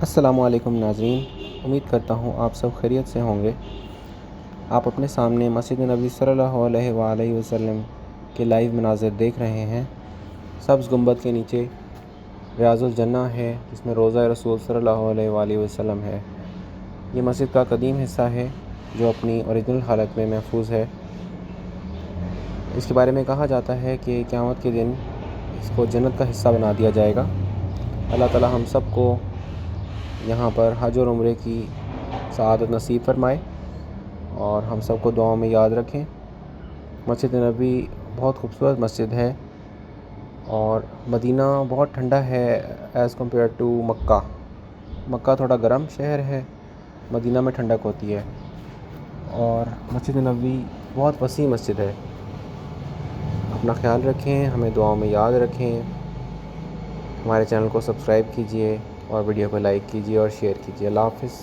السلام علیکم ناظرین، امید کرتا ہوں آپ سب خیریت سے ہوں گے۔ آپ اپنے سامنے مسجد نبوی صلی اللہ علیہ وآلہ وسلم کے لائیو مناظر دیکھ رہے ہیں۔ سبز گنبد کے نیچے ریاض الجنہ ہے، جس میں روضہ رسول صلی اللہ علیہ وآلہ وسلم ہے۔ یہ مسجد کا قدیم حصہ ہے جو اپنی اوریجنل حالت میں محفوظ ہے۔ اس کے بارے میں کہا جاتا ہے کہ قیامت کے دن اس کو جنت کا حصہ بنا دیا جائے گا۔ اللہ تعالی ہم سب کو یہاں پر حج اور عمرے کی سعادت نصیب فرمائے اور ہم سب کو دعاؤں میں یاد رکھیں۔ مسجد نبوی بہت خوبصورت مسجد ہے اور مدینہ بہت ٹھنڈا ہے ایز کمپیئر ٹو مکہ۔ مکہ تھوڑا گرم شہر ہے، مدینہ میں ٹھنڈک ہوتی ہے، اور مسجد نبوی بہت وسیع مسجد ہے۔ اپنا خیال رکھیں، ہمیں دعاؤں میں یاد رکھیں۔ ہمارے چینل کو سبسکرائب کیجئے اور ویڈیو کو لائک کیجئے اور شیئر کیجئے۔ اللہ حافظ۔